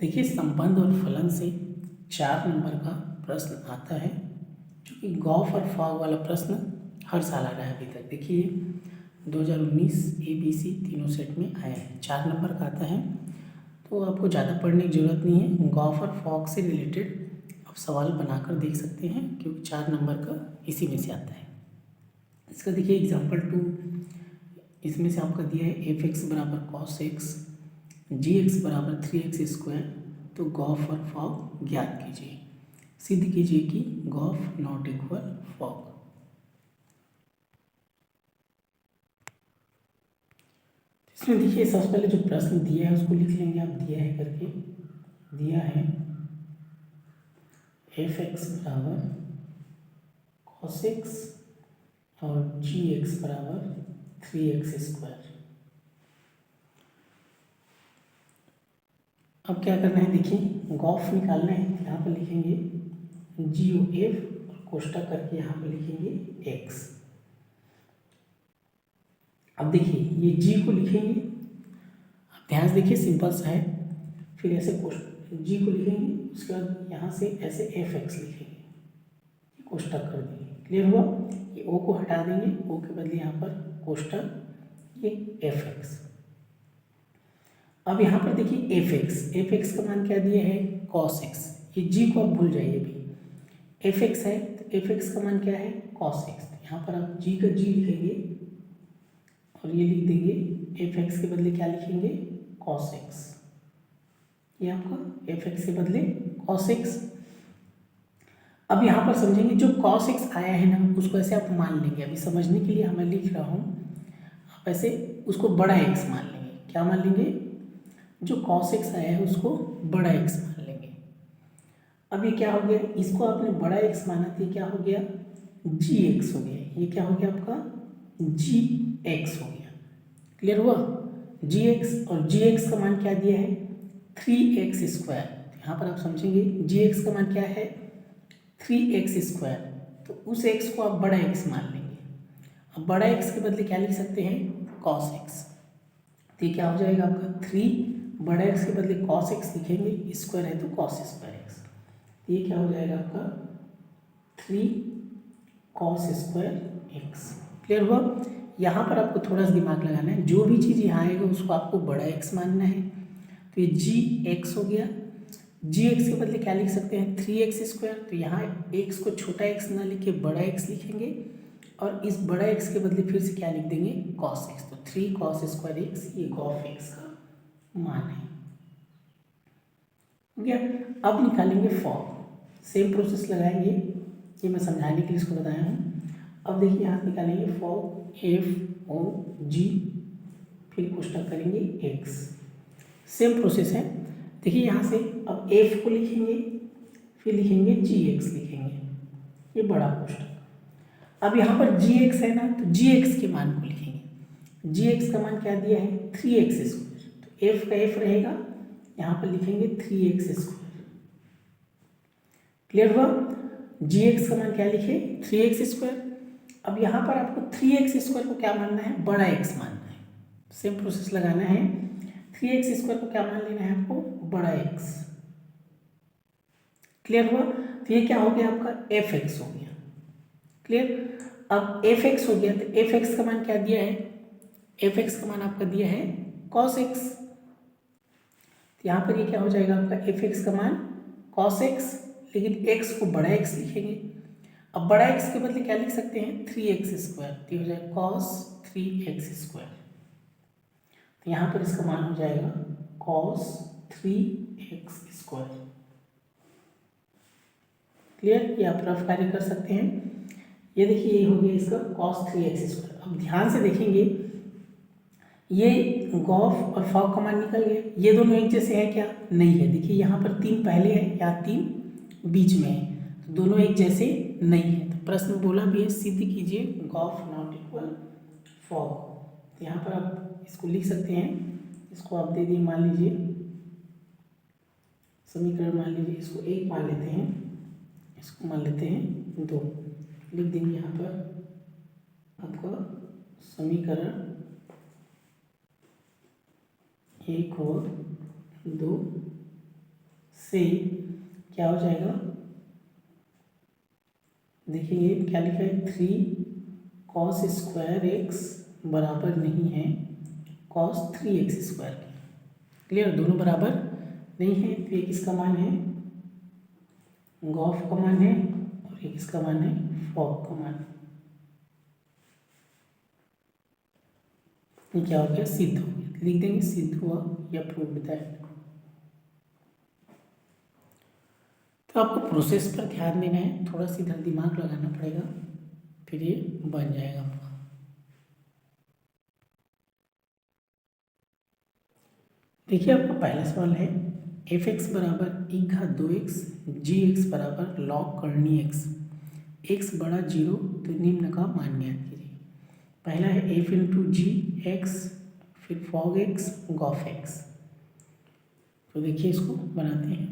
देखिए संबंध और फलन से 4 नंबर का प्रश्न आता है, जो कि गॉफ और फॉग वाला प्रश्न हर साल आ रहा है अभी तक। देखिए 2019 ABC तीनों सेट में आया है, 4 नंबर का आता है। तो आपको ज़्यादा पढ़ने की ज़रूरत नहीं है, गॉफ और फॉग से रिलेटेड आप सवाल बनाकर देख सकते हैं, क्योंकि 4 नंबर का इसी में से आता है। इसका देखिए एग्जाम्पल 2, इसमें से आपका दिया है f(x) बराबर cos x, gx बराबर 3x स्क्वायर। तो गॉफ और फॉग ज्ञात कीजिए। सिद्ध कीजिए कि गॉफ नॉट इक्वल फॉग। इसमें देखिए सबसे पहले जो प्रश्न दिया है उसको लिख लेंगे आप, दिया है करके। दिया है f(x) बराबर cos x और gx बराबर 3x स्क्वायर। अब क्या करना है, देखिए गॉफ निकालना है। यहाँ पर लिखेंगे GOF और कोष्टक करके यहाँ पर लिखेंगे x। अब देखिए ये g को लिखेंगे, आप ध्यान से देखिए सिंपल सा है। फिर ऐसे g को लिखेंगे, उसके बाद यहाँ से ऐसे f(x) लिखेंगे, ये कोष्टक कर देंगे। क्लियर हुआ? ये o को हटा देंगे, o के बदले यहाँ पर कोष्टक, ये f(x). अब यहाँ पर देखिए f(x) का मान क्या दिया है, cos x। ये g को आप भूल जाइए, अभी f(x) है तो f(x) का मान क्या है, cos x। यहाँ पर आप g का g लिखेंगे और ये लिख देंगे f(x) के बदले क्या लिखेंगे, cos x। ये आपका f(x) के बदले cos x। अब यहाँ पर समझेंगे, जो cos x आया है ना, उसको ऐसे आप मान लेंगे। अभी समझने के लिए मैं लिख रहा हूँ, आप ऐसे उसको बड़ा x मान लेंगे। क्या मान लेंगे, जो cos x आया है उसको बड़ा x मान लेंगे। अब ये क्या हो गया, इसको आपने बड़ा x माना तो ये क्या हो गया, gx हो गया। ये क्या हो गया आपका, gx हो गया। क्लियर हुआ? gx और gx का मान क्या दिया है, 3x स्क्वायर। यहाँ पर आप समझेंगे gx का मान क्या है, 3x स्क्वायर। तो उस x को आप बड़ा x मान लेंगे। अब बड़ा x के बदले क्या लिख सकते हैं, cos x। तो ये क्या हो जाएगा आपका 3, बड़ा x के बदले cos x लिखेंगे, स्क्वायर है तो cos स्क्वायर x। तो ये क्या हो जाएगा आपका 3 cos स्क्वायर x। क्लियर हुआ? यहाँ पर आपको थोड़ा सा दिमाग लगाना है, जो भी चीज़ यहाँ आएगा उसको आपको बड़ा x मानना है। तो ये gx हो गया, gx के बदले क्या लिख सकते हैं, 3x स्क्वायर। तो यहाँ x को छोटा x ना लिख के बड़ा x लिखेंगे, और इस बड़ा x के बदले फिर से क्या लिख देंगे, cos x। तो 3 cos स्क्वायर x, ये गॉफ x का मान है। हो गया? अब निकालेंगे फॉग। सेम प्रोसेस लगाएंगे, ये मैं समझाने के लिए इसको बताया हूँ। अब देखिए यहाँ निकालेंगे फॉग, FOG, फिर कोष्टक करेंगे x। सेम प्रोसेस है। देखिए यहाँ से अब f को लिखेंगे, फिर लिखेंगे gx लिखेंगे, ये बड़ा कोष्टक। अब यहाँ पर gx है ना, तो gx के मान को लिखेंगे। gx का मान क्या दिया है, 3x स्क्वायर। तो f का f रहेगा, यहाँ पर लिखेंगे 3x स्क्वायर। क्लियर हुआ? gx का मान क्या लिखे, 3x स्क्वायर। अब यहाँ पर आपको 3x स्क्वायर को क्या मानना है, बड़ा x मानना है। सेम प्रोसेस लगाना है, 3x स्क्वायर को क्या मान लेना है आपको, बड़ा x। क्लियर हुआ? तो ये क्या हो गया आपका, f(x) हो गया। क्लियर? अब f(x) हो गया, तो f(x) का मान क्या दिया है, f(x) का मान आपका दिया है cos x। तो यहाँ पर ये क्या हो जाएगा आपका, f(x) का मान cos x, लेकिन x को बड़ा x लिखेंगे। अब बड़ा x के बदले क्या लिख सकते हैं, 3x स्क्वायर। तो हो जाएगा cos 3x स्क्वायर। तो यहाँ पर इसका मान हो जाएगा cos 3x स्क्वायर। क्लियर? ये आप रफ कार्य कर सकते हैं। ये देखिए ये हो गया इसका cos 3x स्क्वायर। अब ध्यान से देखेंगे, ये गॉफ और फॉग का मान निकल गया। ये दोनों एक जैसे है क्या, नहीं है। देखिए यहाँ पर 3 पहले है, यहाँ 3 बीच में है, तो दोनों एक जैसे नहीं है। तो प्रश्न बोला भी है, सिद्ध कीजिए गॉफ नॉट इक्वल फॉग। तो यहाँ पर आप इसको लिख सकते हैं, इसको आप दे दिए, मान लीजिए समीकरण, मान लीजिए इसको 1 मान लेते हैं, इसको मान लेते हैं 2। लिख देंगे यहाँ पर आपका समीकरण 1 और 2 से क्या हो जाएगा, देखिए क्या लिखा है, 3 cos² बराबर नहीं है cos 3x² की। क्लियर, दोनों बराबर नहीं है, तो ये किसका मान है, गॉफ का मान है, और ये किसका मान है, फॉग का मान। ये क्या हो गया, सिद्ध हो गया, लिख देंगे सिद्ध हुआ या प्रूव्ड दैट। तो आपको प्रोसेस पर ध्यान देना है, थोड़ा सा इधर दिमाग लगाना पड़ेगा, फिर ये बन जाएगा आपका। देखिए आपका पहला सवाल है f(x) बराबर 1/2x g(x) बराबर log करनी x, x बड़ा 0 तो निम्न का मान ज्ञात कीजिए। पहला है f इंटू जी एक्स, फिर fog x गॉफ x। तो देखिए इसको बनाते हैं।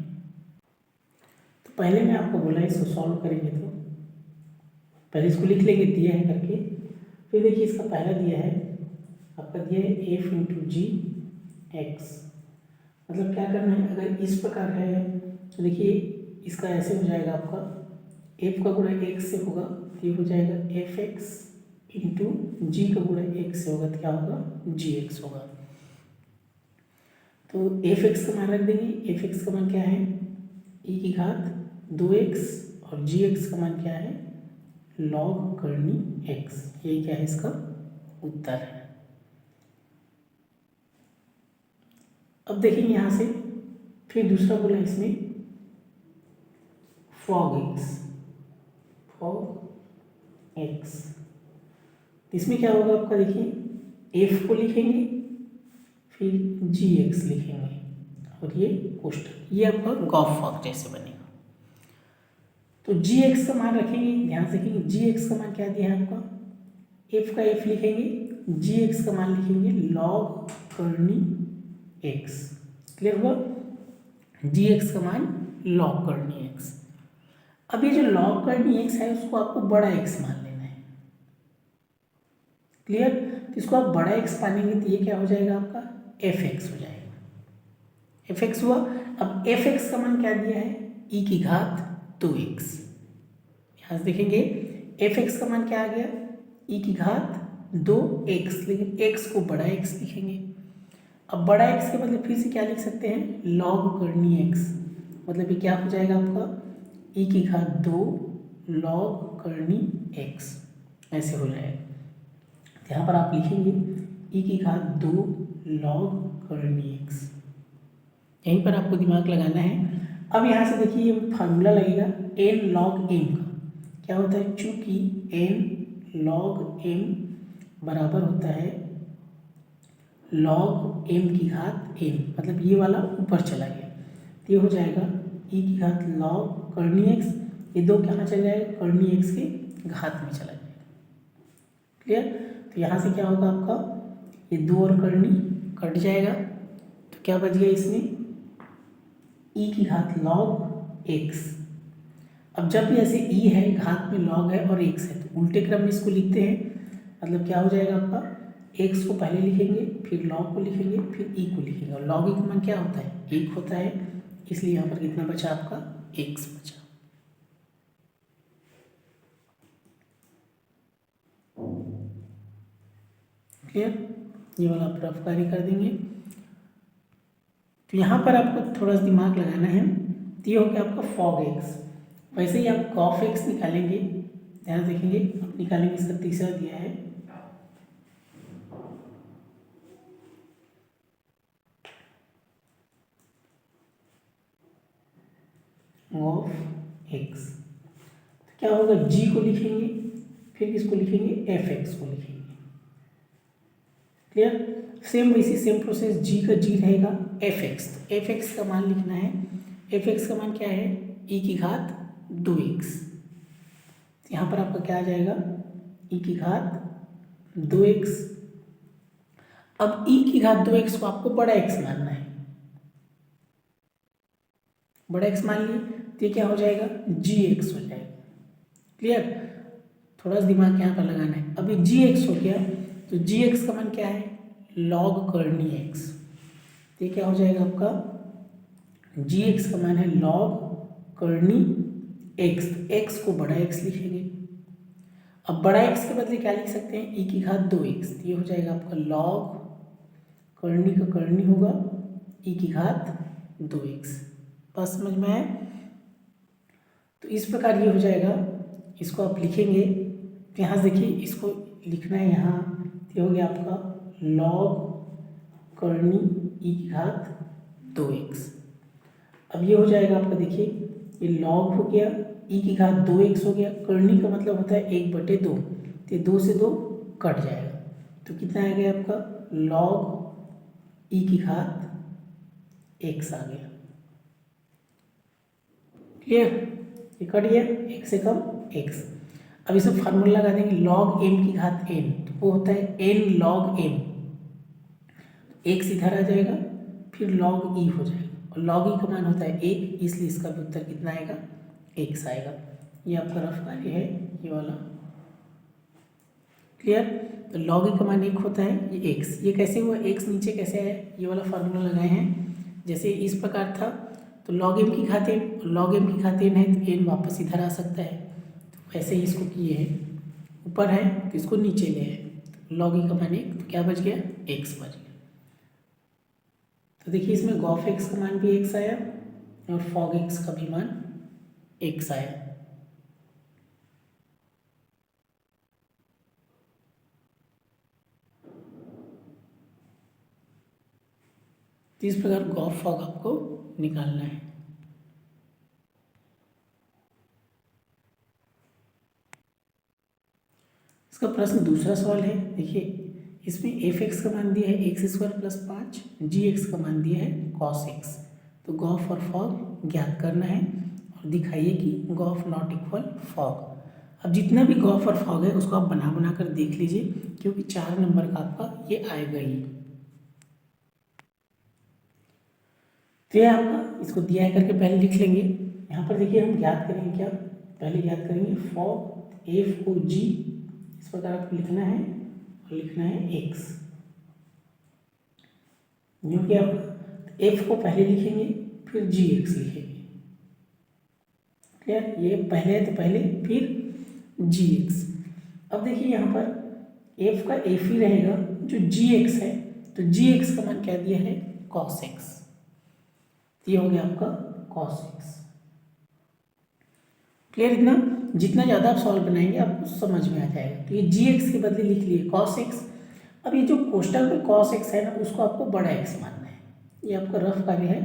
तो पहले मैं आपको बोला इसको सॉल्व करेंगे, तो पहले इसको लिख लेंगे दिया है करके। फिर देखिए इसका पहला दिया है आपका, दिया है f इंटू जी एक्स, मतलब क्या करना है, अगर इस प्रकार है तो देखिए इसका ऐसे हो जाएगा, आपका f का गुणा x से होगा तो ये हो जाएगा f(x) इंटू जी का गुणा x से होगा तो क्या होगा, gx होगा। तो f(x) का मान रख देंगे, f(x) का मान क्या है, e⁻²x, और gx का मान क्या है, log करनी x। यही क्या है, इसका उत्तर है। अब देखेंगे यहाँ से, फिर दूसरा बोला इसमें fog x। इसमें क्या होगा आपका, देखिए f को लिखेंगे, फिर gx लिखेंगे, और ये कोष्ठक, ये आपका गॉफ फॉग जैसे बनेगा। तो gx का मान रखेंगे, ध्यान से रखेंगे gx का मान क्या दिया है आपका, f का f लिखेंगे, gx का मान लिखेंगे log करनी x। क्लियर हुआ, gx का मान log करनी x। अब ये जो log करनी x है उसको आपको बड़ा x मान लेना है। क्लियर, तो इसको आप बड़ा x मानेंगे तो ये क्या हो जाएगा, आपका f(x) हो जाएगा। f(x) हुआ। अब f(x) का मान क्या दिया है, e⁻²x। यहाँ से देखेंगे f(x) का मान क्या आ गया, e⁻²x, लेकिन x को बड़ा x लिखेंगे। अब बड़ा x के बदले फिर से क्या लिख सकते हैं, log करनी x, मतलब ये क्या हो जाएगा आपका e⁻² log करनी x, ऐसे हो जाएगा। तो यहाँ पर आप लिखेंगे e⁻² log करनी x, यहीं पर आपको दिमाग लगाना है। अब यहाँ से देखिए ये फार्मूला लगेगा n log m का, क्या होता है, चूंकि n log m बराबर होता है log m⁻n, मतलब ये वाला ऊपर चला गया तो ये हो जाएगा e⁻ log करनी x, ये दो कहाँ चला जाएगा, करनी x के घात में चला जाएगा। क्लियर, तो यहाँ से क्या होगा आपका, ये 2 और करनी कट जाएगा, तो क्या बच गया इसमें e⁻ log x। अब जब भी ऐसे e है, घात में log है और x है, तो उल्टे क्रम में इसको लिखते हैं, मतलब क्या हो जाएगा आपका, x को पहले लिखेंगे, फिर log को लिखेंगे, फिर e को लिखेंगे, और log का मान क्या होता है, 1 होता है, इसलिए यहाँ पर कितना बचा आपका, x बचा। क्लियर, ये वाला आप रफ कार्य कर देंगे। तो यहाँ पर आपको थोड़ा सा दिमाग लगाना है, तो ये हो गया आपका fog x। वैसे ही आप गॉफ x निकालेंगे, ध्यान देखेंगे, आप निकालेंगे, इसका तीसरा दिया है ऑफ x। तो क्या होगा, g को लिखेंगे, फिर किसको लिखेंगे, f(x) को लिखेंगे। क्लियर, सेम वैसी सेम प्रोसेस, g का g रहेगा, f(x), तो f(x) का मान लिखना है, f(x) का मान क्या है, e⁻²x। यहाँ पर आपका क्या आ जाएगा, e⁻²x। अब e⁻²x को आपको बड़ा x मानना है, बड़ा x मान लिए तो ये क्या हो जाएगा, gx हो जाएगा। क्लियर, थोड़ा सा दिमाग यहाँ पर लगाना है। अभी gx हो गया, तो gx का मान क्या है, log करनी x, तो ये क्या हो जाएगा आपका जी एक्स का मान है लॉग करनी एक्स, एक्स को बड़ा एक्स लिखेंगे। अब बड़ा एक्स के बदले क्या लिख सकते हैं, ई की घात 2x, ये हो जाएगा आपका लॉग करनी का करनी होगा ई की घात 2x। बस समझ में आया। तो इस प्रकार ये हो जाएगा, इसको आप लिखेंगे तो यहाँ देखिए इसको लिखना है, यहाँ ये हो गया आपका लॉग करनी ई की घात 2x। अब ये हो जाएगा आपका, देखिए ये लॉग हो गया, ई की घात 2x हो गया, करनी का मतलब होता है 1/2, तो 2 से 2 कट जाएगा, तो कितना आ गया आपका लॉग ई की घात x आ गया। क्लियर, ये कट गया, एक से कम x। अब इसमें फार्मूला लगा देंगे लॉग m की घात n, तो वो होता है n लॉग m, x इधर आ जाएगा, फिर लॉग e हो जाएगा, और लॉग ई का मान होता है 1, इसलिए इसका भी उत्तर कितना आएगा, x आएगा। ये आपका रफ कार्य है ये वाला। क्लियर, तो लॉग ई का मान 1 होता है, ये x, ये कैसे हुआ, x नीचे कैसे आया, ये वाला फार्मूला लगाए हैं। जैसे इस प्रकार था तो लॉग एम की घात n, लॉग एम की घात n है तो n वापस इधर आ सकता है, तो वैसे ही इसको किए हैं, ऊपर है तो इसको नीचे ले आए, लॉग ई का मान 1, तो क्या बच गया, x बच गया। तो देखिए इसमें गॉफ एक्स का मान भी x आया और फॉग एक्स का भी मान x आया। तो इस प्रकार गॉफ फॉग आपको निकालना है। इसका प्रश्न दूसरा सवाल है, देखिए इसमें एफ एक्स का मान दिया है x² + 5, जी एक्स का मान दिया है cos x। तो गॉफ और फॉग ज्ञात करना है और दिखाइए कि गॉफ नॉट इक्वल फॉग। अब जितना भी गॉफ और फॉग है उसको आप बना बना कर देख लीजिए, क्योंकि 4 नंबर का आपका ये आएगा ही। तो ये आपका इसको दिया है करके पहले लिख लेंगे। यहाँ पर देखिए हम ज्ञात करेंगे क्या, पहले ज्ञात करेंगे फॉग एफ ओ जी, इस प्रकार आपको लिखना है और लिखना है एक्स, जो कि आप एफ को पहले लिखेंगे फिर जी एक्स लिखेंगे। क्लियर, ये पहले है तो पहले फिर जी एक्स। अब देखिए यहाँ पर एफ का एफ ही रहेगा, जो जी एक्स है तो जी एक्स का मान क्या दिया है कॉस एक्स, ये हो गया आपका कॉस एक्स। क्लियर, इतना जितना ज़्यादा आप सॉल्व बनाएंगे आपको समझ में आ जाएगा। तो ये जी एक्स के बदले लिख लिए कॉस एक्स। अब ये जो कोष्टक में कॉस एक्स है ना, उसको आपको बड़ा एक्स मानना है, ये आपका रफ कार्य है।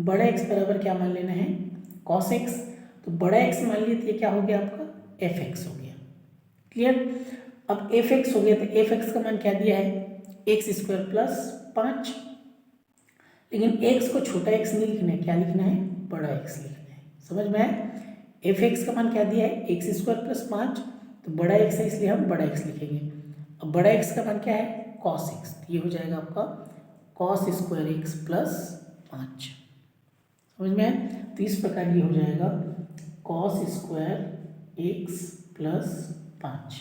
बड़ा एक्स बराबर क्या मान लेना है, कॉस एक्स। तो बड़ा एक्स मान लिए तो ये क्या हो गया आपका एफ एक्स हो गया। क्लियर, अब एफ एक्स हो गया तो एफ एक्स का मान क्या दिया है x² + 5, लेकिन x को छोटा x नहीं लिखना है, क्या लिखना है बड़ा x लिखना है। समझ में आया, एफ एक्स का मान क्या दिया है x² + 5, तो बड़ा x है इसलिए हम बड़ा x लिखेंगे। अब बड़ा x का मान क्या है cos x, ये हो जाएगा आपका cos² x + 5। समझ में आया, तो इस प्रकार ये हो जाएगा cos² x + 5।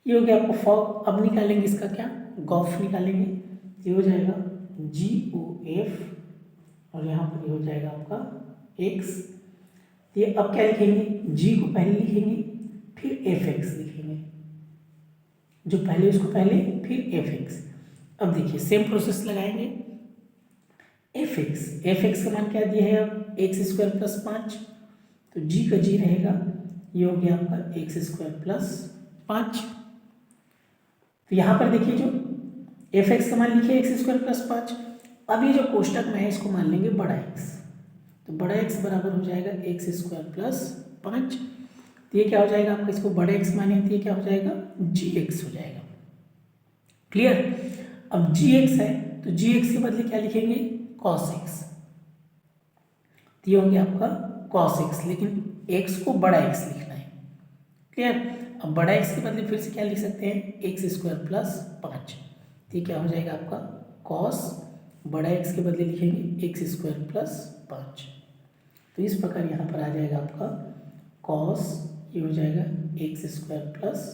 ये हो गया आपको फॉग। अब निकालेंगे इसका क्या, गॉफ निकालेंगे, ये हो जाएगा GOF और यहाँ पर ये हो जाएगा आपका x। ये अब क्या लिखेंगे, g को पहले लिखेंगे फिर fx लिखेंगे, जो पहले उसको पहले फिर fx। अब देखिए सेम प्रोसेस लगाएंगे, fx का मान क्या दिया है अब x² + 5, तो g का g रहेगा, ये हो गया आपका x² + 5। तो यहाँ पर देखिए जो एफ एक्स का मान लिखिए x² + 5। अब ये जो कोष्टक में है इसको मान लेंगे बड़ा x, तो बड़ा x बराबर हो जाएगा x² + 5। तो ये क्या हो जाएगा आपका, इसको बड़ा x माने तो ये क्या हो जाएगा gx हो जाएगा। क्लियर, अब gx है तो gx के बदले क्या लिखेंगे cos x, तो ये हो गया आपका cos x, लेकिन x को बड़ा x लिखना है। क्लियर, अब बड़ा x के बदले फिर से क्या लिख सकते हैं x² + 5, तो ये क्या हो जाएगा आपका cos, बड़ा x के बदले लिखेंगे x² + 5। तो इस प्रकार यहाँ पर आ जाएगा आपका कॉस ये हो जाएगा एक्स स्क्वायर प्लस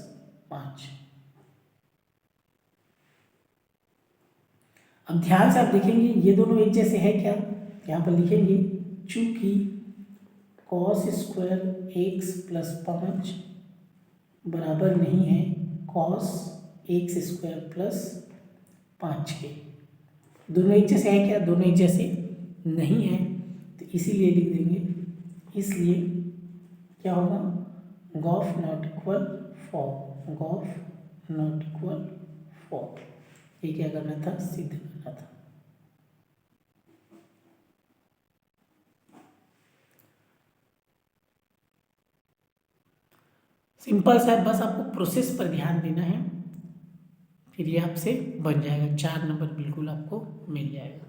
5। अब ध्यान से आप देखेंगे ये दोनों एक जैसे है क्या, यहाँ पर लिखेंगे चूंकि कॉस स्क्वायर एक्स प्लस 5 बराबर नहीं है कॉस एक्स स्क्वायर प्लस 5 के। दोनों एक जैसे है क्या, दोनों एक जैसे नहीं है, तो इसीलिए लिख देंगे, इसलिए क्या होगा, गॉफ नॉट इक्वल 4, गॉफ नॉट इक्वल 4। ये क्या करना था, सिद्ध करना था। सिंपल सा, बस आपको प्रोसेस पर ध्यान देना है, फिर ये आपसे बन जाएगा, 4 नंबर बिल्कुल आपको मिल जाएगा।